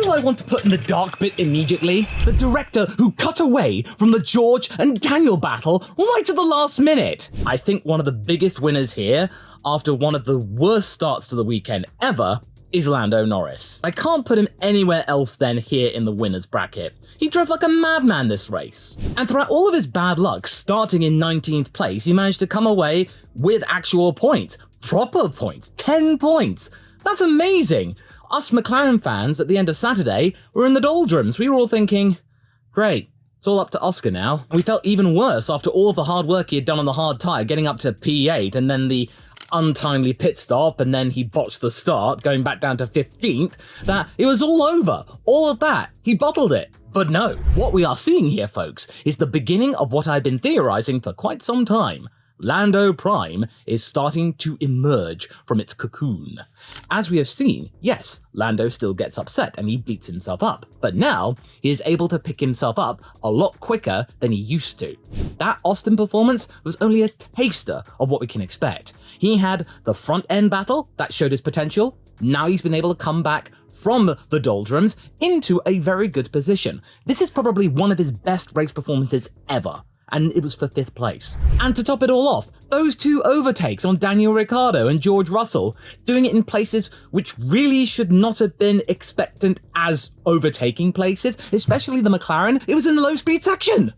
who I want to put in the dark bit immediately? The director who cut away from the George and Daniel battle right at the last minute. I think one of the biggest winners here, after one of the worst starts to the weekend ever, is Lando Norris. I can't put him anywhere else than here in the winners bracket. He drove like a madman this race. And throughout all of his bad luck, starting in 19th place, he managed to come away with actual points. Proper points. 10 points. That's amazing. Us McLaren fans at the end of Saturday were in the doldrums. We were all thinking, great, it's all up to Oscar now. We felt even worse after all of the hard work he had done on the hard tyre, getting up to P8 and then the untimely pit stop, and then he botched the start, going back down to 15th, that it was all over. All of that. He bottled it. But no, what we are seeing here, folks, is the beginning of what I've been theorizing for quite some time. Lando Prime is starting to emerge from its cocoon. As we have seen, yes, Lando still gets upset and he beats himself up, but now he is able to pick himself up a lot quicker than he used to. That Austin performance was only a taster of what we can expect. He had the front end battle that showed his potential. Now he's been able to come back from the doldrums into a very good position. This is probably one of his best race performances ever, and it was for 5th place. And to top it all off, those two overtakes on Daniel Ricciardo and George Russell, doing it in places which really should not have been expectant as overtaking places, especially the McLaren. It was in the low speed section.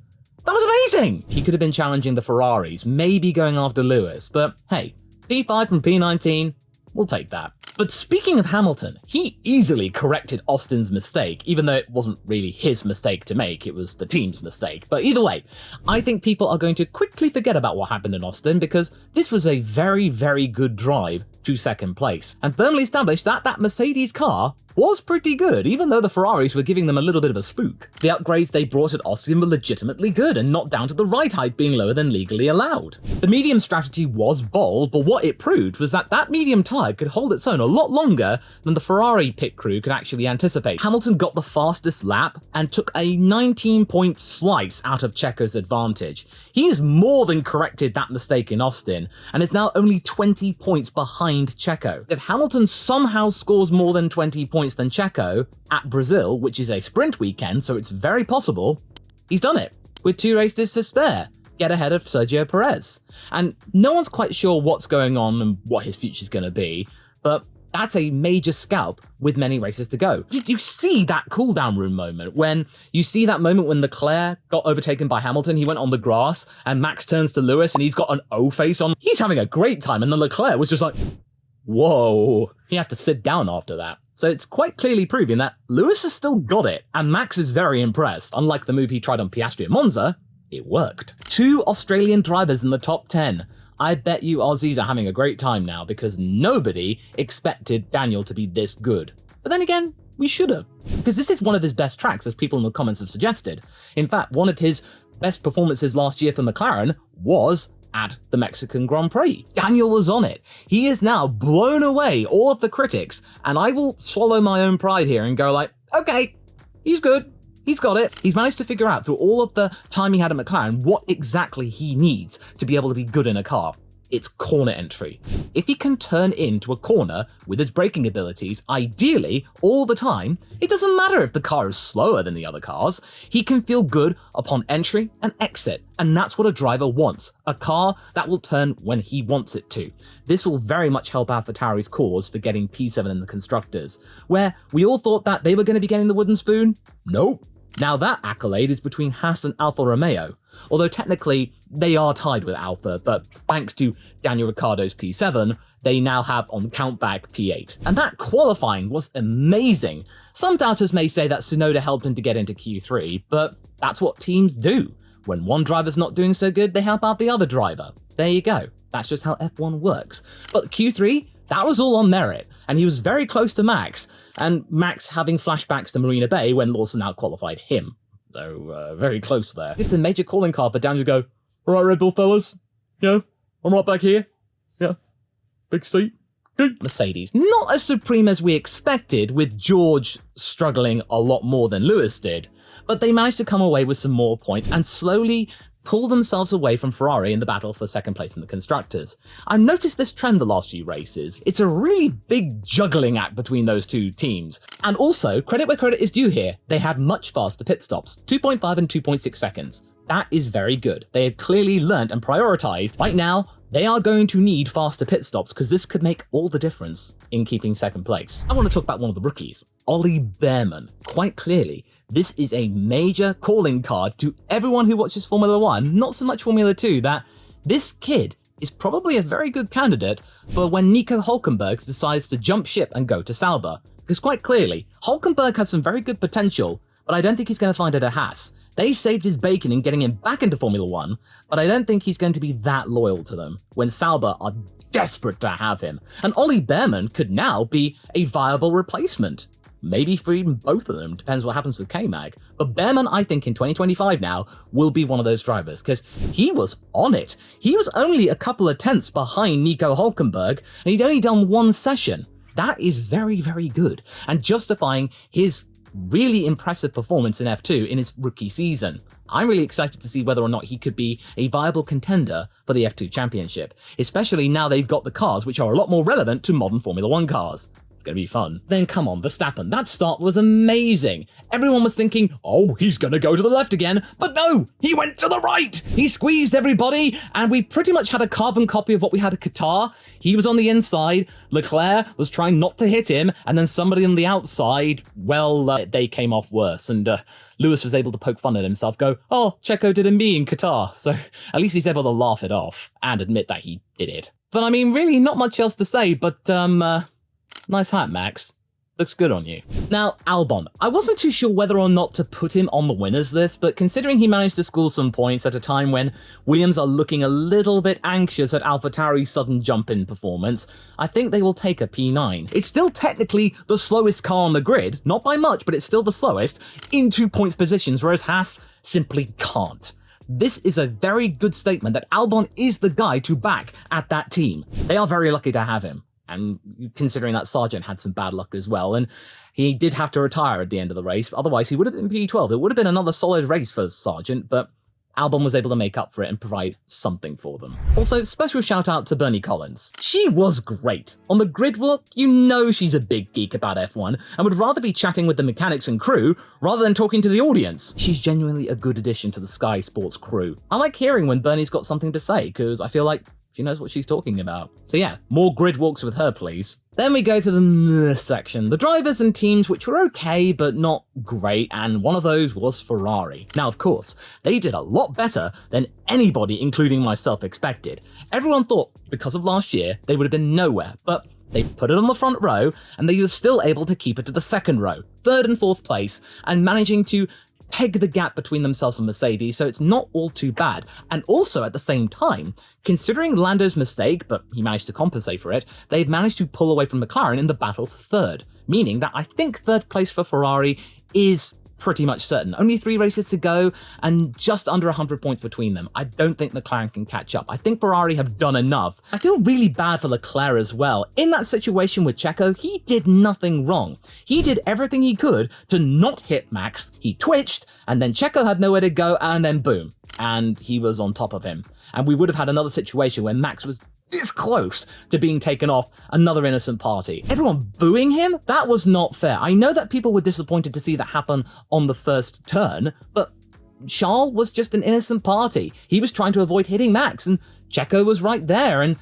That was amazing. He could have been challenging the Ferraris, maybe going after Lewis, but hey, P5 from P19, we'll take that. But speaking of Hamilton, he easily corrected Austin's mistake, even though it wasn't really his mistake to make, it was the team's mistake. But either way, I think people are going to quickly forget about what happened in Austin because this was a very, very good drive to 2nd place, and firmly established that that Mercedes car was pretty good, even though the Ferraris were giving them a little bit of a spook. The upgrades they brought at Austin were legitimately good and not down to the ride height being lower than legally allowed. The medium strategy was bold, but what it proved was that that medium tyre could hold its own a lot longer than the Ferrari pit crew could actually anticipate. Hamilton got the fastest lap and took a 19-point slice out of Checo's advantage. He has more than corrected that mistake in Austin and is now only 20 points behind Checo. If Hamilton somehow scores more than 20 points than Checo at Brazil, which is a sprint weekend, so it's very possible, he's done it with 2 races to spare. Get ahead of Sergio Perez. And no one's quite sure what's going on and what his future's going to be, but that's a major scalp with many races to go. Did you see that cooldown room moment when Leclerc got overtaken by Hamilton? He went on the grass and Max turns to Lewis and he's got an O face on. He's having a great time, and then Leclerc was just like, whoa. He had to sit down after that. So it's quite clearly proving that Lewis has still got it, and Max is very impressed. Unlike the move he tried on Piastri at Monza, it worked. 2 Australian drivers in the top 10. I bet you Aussies are having a great time now because nobody expected Daniel to be this good. But then again, we should have, because this is one of his best tracks, as people in the comments have suggested. In fact, one of his best performances last year for McLaren was at the Mexican Grand Prix. Daniel was on it. He is now blown away all of the critics, and I will swallow my own pride here and go like, okay, he's good. He's got it. He's managed to figure out through all of the time he had at McLaren what exactly he needs to be able to be good in a car. It's corner entry. If he can turn into a corner with his braking abilities, ideally, all the time, it doesn't matter if the car is slower than the other cars, he can feel good upon entry and exit. And that's what a driver wants, a car that will turn when he wants it to. This will very much help AlphaTauri's cause for getting P7 in the Constructors, where we all thought that they were going to be getting the wooden spoon. Nope. Now that accolade is between Haas and Alfa Romeo, although technically they are tied with Alfa, but thanks to Daniel Ricciardo's P7, they now have on countback P8. And that qualifying was amazing. Some doubters may say that Tsunoda helped him to get into Q3, but that's what teams do. When one driver's not doing so good, they help out the other driver. There you go. That's just how F1 works. But Q3, that was all on merit, and he was very close to Max, and Max having flashbacks to Marina Bay when Lawson out-qualified him. So, very close there. This is a major calling card for Daniel to go, all right, Red Bull fellas, I'm right back here. Yeah, big seat. Good. Mercedes, not as supreme as we expected, with George struggling a lot more than Lewis did, but they managed to come away with some more points and slowly pull themselves away from Ferrari in the battle for second place in the Constructors. I've noticed this trend the last few races. It's a really big juggling act between those two teams. And also, credit where credit is due here, they had much faster pit stops, 2.5 and 2.6 seconds. That is very good. They have clearly learned and prioritized. Right now, they are going to need faster pit stops because this could make all the difference in keeping second place. I want to talk about one of the rookies, Ollie Bearman. Quite clearly, this is a major calling card to everyone who watches Formula 1, not so much Formula 2, that this kid is probably a very good candidate for when Nico Hülkenberg decides to jump ship and go to Sauber. Because quite clearly, Hülkenberg has some very good potential, but I don't think he's going to find it at Haas. They saved his bacon in getting him back into Formula 1, but I don't think he's going to be that loyal to them when Sauber are desperate to have him. And Ollie Bearman could now be a viable replacement. Maybe for even both of them, depends what happens with K-Mag. But Bearman, I think in 2025 now, will be one of those drivers, because he was on it. He was only a couple of tenths behind Nico Hülkenberg, and he'd only done one session. That is very, very good, and justifying his really impressive performance in F2 in his rookie season. I'm really excited to see whether or not he could be a viable contender for the F2 championship, especially now they've got the cars which are a lot more relevant to modern Formula 1 cars. It's going to be fun. Then come on, Verstappen. That start was amazing. Everyone was thinking, oh, he's going to go to the left again. But no, he went to the right. He squeezed everybody, and we pretty much had a carbon copy of what we had at Qatar. He was on the inside. Leclerc was trying not to hit him, and then somebody on the outside, well, they came off worse. And Lewis was able to poke fun at himself, go, oh, Checo did a me in Qatar. So at least he's able to laugh it off and admit that he did it. But I mean, really not much else to say, but nice hat, Max. Looks good on you. Now, Albon. I wasn't too sure whether or not to put him on the winners list, but considering he managed to score some points at a time when Williams are looking a little bit anxious at AlphaTauri's sudden jump in performance, I think they will take a P9. It's still technically the slowest car on the grid, not by much, but it's still the slowest, in 2 points positions, whereas Haas simply can't. This is a very good statement that Albon is the guy to back at that team. They are very lucky to have him. And considering that Sargent had some bad luck as well, and he did have to retire at the end of the race, otherwise he would have been P12. It would have been another solid race for Sargent, but Albon was able to make up for it and provide something for them. Also, special shout out to Bernie Collins. She was great. On the grid walk, you know she's a big geek about F1 and would rather be chatting with the mechanics and crew rather than talking to the audience. She's genuinely a good addition to the Sky Sports crew. I like hearing when Bernie's got something to say, because I feel like she knows what she's talking about. So yeah, more grid walks with her, please. Then we go to the section. The drivers and teams which were okay, but not great, and one of those was Ferrari. Now, of course, they did a lot better than anybody, including myself, expected. Everyone thought, because of last year, they would have been nowhere, but they put it on the front row, and they were still able to keep it to the second row, third and fourth place, and managing to peg the gap between themselves and Mercedes, so it's not all too bad. And also, at the same time, considering Lando's mistake, but he managed to compensate for it, they've managed to pull away from McLaren in the battle for third, meaning that I think third place for Ferrari is pretty much certain. Only 3 races to go and just under 100 points between them. I don't think McLaren can catch up. I think Ferrari have done enough. I feel really bad for Leclerc as well. In that situation with Checo, he did nothing wrong. He did everything he could to not hit Max. He twitched, and then Checo had nowhere to go, and then boom. And he was on top of him. And we would have had another situation where Max was this close to being taken off, another innocent party. Everyone booing him? That was not fair. I know that people were disappointed to see that happen on the first turn, but Charles was just an innocent party. He was trying to avoid hitting Max, and Checo was right there, and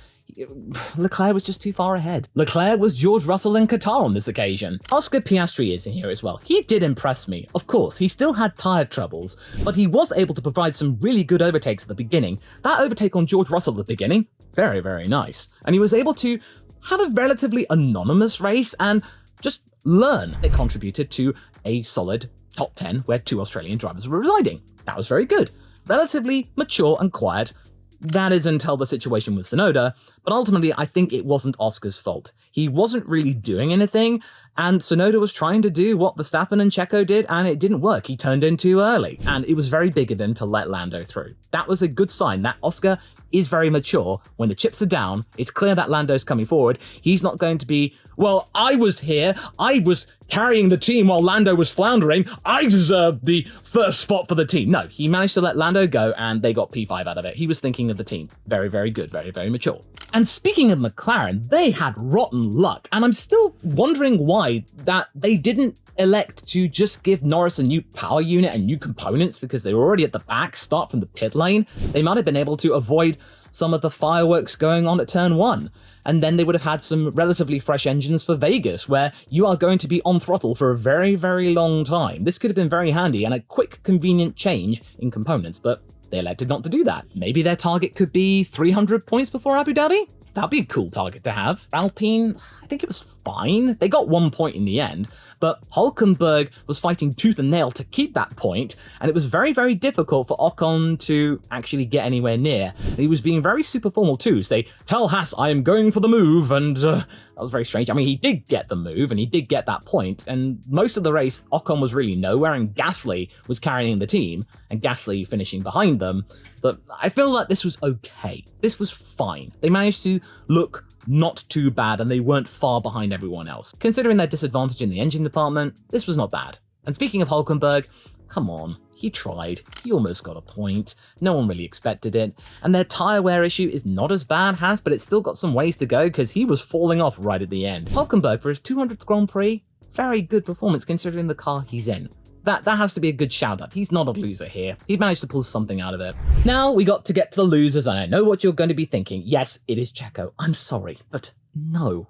Leclerc was just too far ahead. Leclerc was George Russell in Qatar on this occasion. Oscar Piastri is in here as well. He did impress me. Of course, he still had tyre troubles, but he was able to provide some really good overtakes at the beginning. That overtake on George Russell at the beginning, very, very nice. And he was able to have a relatively anonymous race and just learn. It contributed to a solid top 10 where 2 Australian drivers were residing. That was very good. Relatively mature and quiet. That is until the situation with Tsunoda, but ultimately I think it wasn't Oscar's fault. He wasn't really doing anything, And Tsunoda was trying to do what Verstappen and Checo did, and it didn't work. He turned in too early, and it was very big of him to let Lando through. That was a good sign that Oscar is very mature. When the chips are down, it's clear that Lando's coming forward. He's not going to be, well, I was here, I was carrying the team while Lando was floundering, I deserved the first spot for the team. No, he managed to let Lando go, and they got P5 out of it. He was thinking of the team. Very, very good, very, very mature. And speaking of McLaren, they had rotten luck, and I'm still wondering why that they didn't elect to just give Norris a new power unit and new components because they were already at the back, start from the pit lane. They might have been able to avoid some of the fireworks going on at turn 1. And then they would have had some relatively fresh engines for Vegas, where you are going to be on throttle for a very, very long time. This could have been very handy and a quick, convenient change in components, but they elected not to do that. Maybe their target could be 300 points before Abu Dhabi? That'd be a cool target to have. Alpine, I think it was fine. They got 1 point in the end, but Hülkenberg was fighting tooth and nail to keep that point, and it was very, very difficult for Ocon to actually get anywhere near. And he was being very super formal too, say, tell Haas I am going for the move, and that was very strange. I mean, he did get the move, and he did get that point, and most of the race, Ocon was really nowhere, and Gasly was carrying the team, and Gasly finishing behind them. But I feel like this was okay. This was fine. They managed to look not too bad, and they weren't far behind everyone else. Considering their disadvantage in the engine department, this was not bad. And speaking of Hülkenberg, come on, he tried. He almost got a point. No one really expected it. And their tyre wear issue is not as bad, Haas, but it's still got some ways to go because he was falling off right at the end. Hülkenberg, for his 200th Grand Prix, very good performance considering the car he's in. That has to be a good shout out. He's not a loser here. He managed to pull something out of it. Now we got to get to the losers, and I know what you're going to be thinking. Yes, it is Checo. I'm sorry, but no.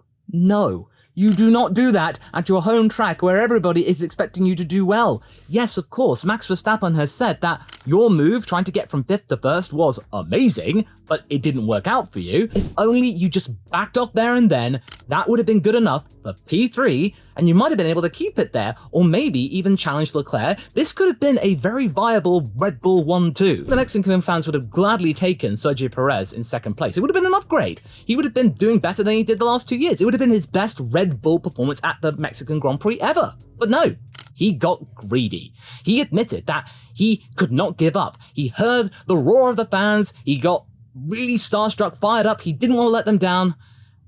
You do not do that at your home track where everybody is expecting you to do well. Yes, of course, Max Verstappen has said that your move trying to get from 5th to 1st was amazing, but it didn't work out for you. If only you just backed off there and then, that would have been good enough for P3, and you might have been able to keep it there, or maybe even challenge Leclerc. This could have been a very viable Red Bull 1-2. The Mexican fans would have gladly taken Sergio Perez in 2nd place. It would have been an upgrade. He would have been doing better than he did the last 2 years. It would have been his best Red Bull performance at the Mexican Grand Prix ever. But no, he got greedy. He admitted that he could not give up. He heard the roar of the fans. He got really starstruck, fired up. He didn't want to let them down.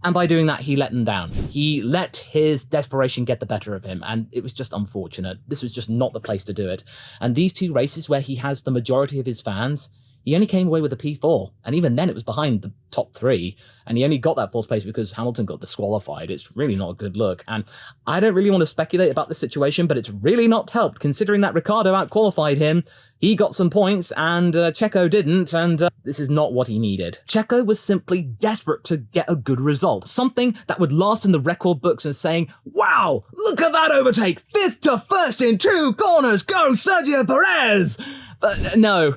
And by doing that, he let them down. He let his desperation get the better of him, and it was just unfortunate. This was just not the place to do it. And these 2 races where he has the majority of his fans, he only came away with a P4, and even then it was behind the top 3, and he only got that 4th place because Hamilton got disqualified. It's really not a good look, and I don't really want to speculate about the situation, but it's really not helped considering that Ricciardo outqualified him. He got some points, and Checo didn't, and this is not what he needed. Checo was simply desperate to get a good result, something that would last in the record books and saying, wow, look at that overtake, 5th to 1st in 2 corners, go Sergio Perez! But no,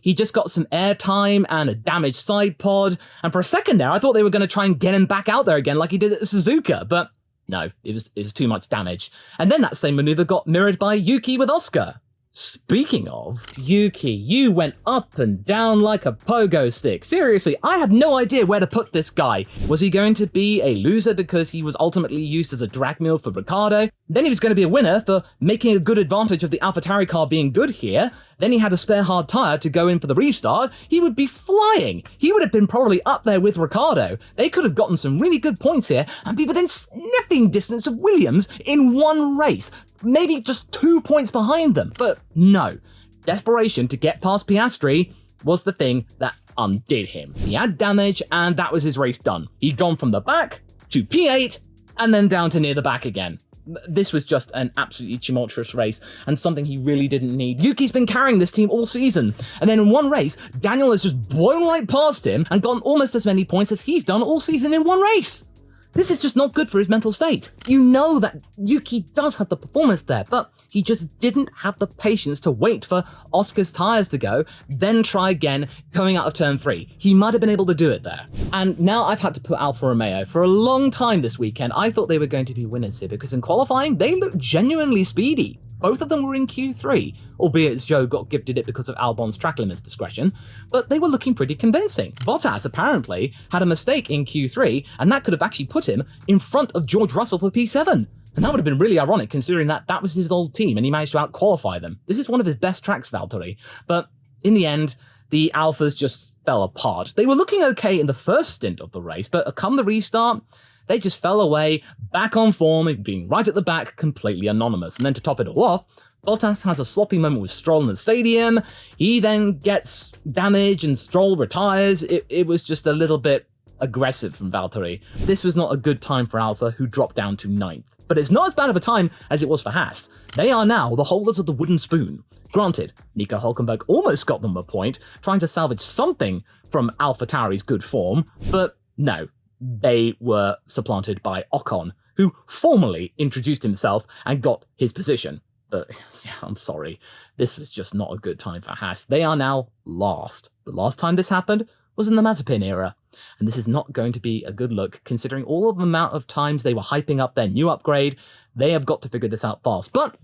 he just got some airtime and a damaged side pod, and for a second there, I thought they were going to try and get him back out there again like he did at Suzuka, but no, it was too much damage. And then that same maneuver got mirrored by Yuki with Oscar. Speaking of, Yuki, you went up and down like a pogo stick. Seriously, I had no idea where to put this guy. Was he going to be a loser because he was ultimately used as a drag meal for Ricciardo? Then he was going to be a winner for making a good advantage of the AlphaTauri car being good here. Then he had a spare hard tyre to go in for the restart. He would be flying. He would have been probably up there with Ricciardo. They could have gotten some really good points here and be within sniffing distance of Williams in one race. Maybe just 2 points behind them. But no, desperation to get past Piastri was the thing that undid him. He had damage and that was his race done. He'd gone from the back to P8 and then down to near the back again. This was just an absolutely tumultuous race and something he really didn't need. Yuki's been carrying this team all season, and then in one race, Daniel has just blown right past him and gotten almost as many points as he's done all season in one race. This is just not good for his mental state. You know that Yuki does have the performance there, but he just didn't have the patience to wait for Oscar's tyres to go, then try again going out of turn 3. He might have been able to do it there. And now I've had to put Alfa Romeo. For a long time this weekend, I thought they were going to be winners here because in qualifying, they looked genuinely speedy. Both of them were in Q3, albeit Zhou got gifted it because of Albon's track limits discretion, but they were looking pretty convincing. Bottas apparently had a mistake in Q3, and that could have actually put him in front of George Russell for P7. And that would have been really ironic considering that that was his old team and he managed to out-qualify them. This is one of his best tracks, Valtteri. But in the end, the Alphas just fell apart. They were looking okay in the first stint of the race, but come the restart, they just fell away, back on form, being right at the back, completely anonymous. And then to top it all off, Bottas has a sloppy moment with Stroll in the stadium. He then gets damaged and Stroll retires. It was just a little bit aggressive from Valtteri. This was not a good time for Alpha, who dropped down to 9th. But it's not as bad of a time as it was for Haas. They are now the holders of the wooden spoon. Granted, Nico Hülkenberg almost got them a point, trying to salvage something from AlphaTauri's good form, but no, they were supplanted by Ocon, who formally introduced himself and got his position. But yeah, I'm sorry, this was just not a good time for Haas. They are now last. The last time this happened was in the Mazepin era, and this is not going to be a good look considering all of the amount of times they were hyping up their new upgrade. They have got to figure this out fast. But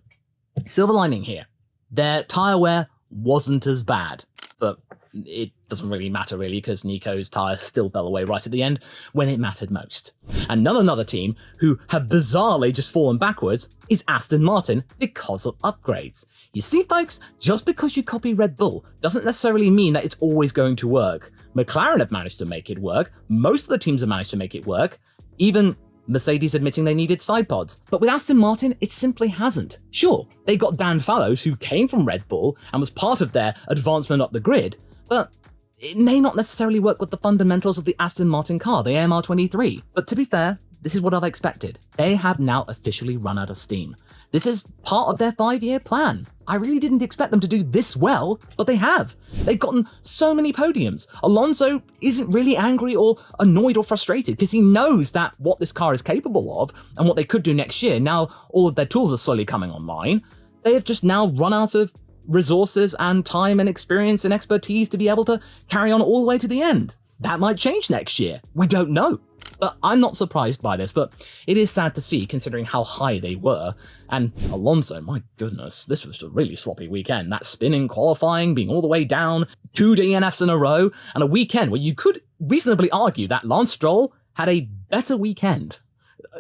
silver lining here, their tyre wear wasn't as bad, but it doesn't really matter really because Nico's tyre still fell away right at the end when it mattered most. And another team who have bizarrely just fallen backwards is Aston Martin because of upgrades. You see folks, just because you copy Red Bull doesn't necessarily mean that it's always going to work. McLaren have managed to make it work, most of the teams have managed to make it work, even Mercedes admitting they needed side pods. But with Aston Martin, it simply hasn't. Sure, they got Dan Fallows, who came from Red Bull and was part of their advancement up the grid, but it may not necessarily work with the fundamentals of the Aston Martin car, the AMR23. But to be fair, this is what I've expected. They have now officially run out of steam. This is part of their 5-year plan. I really didn't expect them to do this well, but they have. They've gotten so many podiums. Alonso isn't really angry or annoyed or frustrated because he knows that what this car is capable of and what they could do next year, now all of their tools are slowly coming online, they have just now run out of resources and time and experience and expertise to be able to carry on all the way to the end. That might change next year. We don't know. But I'm not surprised by this, but it is sad to see considering how high they were. And Alonso, my goodness, this was a really sloppy weekend. That spin in qualifying, being all the way down, 2 DNFs in a row, and a weekend where you could reasonably argue that Lance Stroll had a better weekend.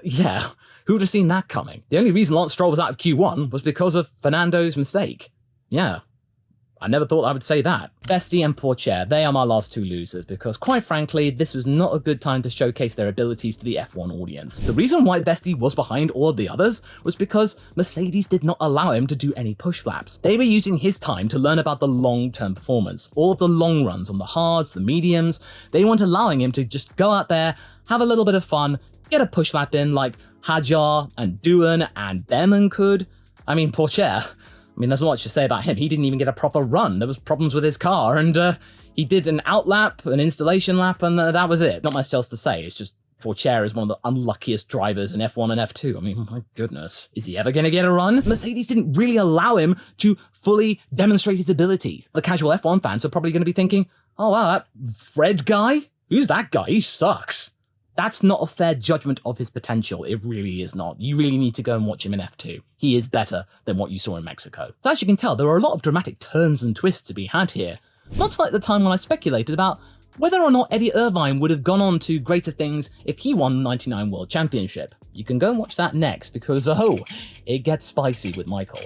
Yeah, who would have seen that coming? The only reason Lance Stroll was out of Q1 was because of Fernando's mistake. Yeah. I never thought I would say that. Bestie and Pourchaire, they are my last two losers because quite frankly, this was not a good time to showcase their abilities to the F1 audience. The reason why Bestie was behind all of the others was because Mercedes did not allow him to do any push laps. They were using his time to learn about the long-term performance, all of the long runs on the hards, the mediums. They weren't allowing him to just go out there, have a little bit of fun, get a push lap in like Hadjar and Doohan and Behrman could. I mean, Pourchaire, there's not much to say about him. He didn't even get a proper run. There was problems with his car, and he did an out lap, an installation lap, and that was it. Not much else to say. It's just Pourchaire is one of the unluckiest drivers in F1 and F2. My goodness. Is he ever going to get a run? Mercedes didn't really allow him to fully demonstrate his abilities. The casual F1 fans are probably going to be thinking, oh wow, that Fred guy? Who's that guy? He sucks. That's not a fair judgment of his potential. It really is not. You really need to go and watch him in F2. He is better than what you saw in Mexico. So as you can tell, there are a lot of dramatic turns and twists to be had here. Much like the time when I speculated about whether or not Eddie Irvine would have gone on to greater things if he won the 99 World Championship. You can go and watch that next because, it gets spicy with Michael.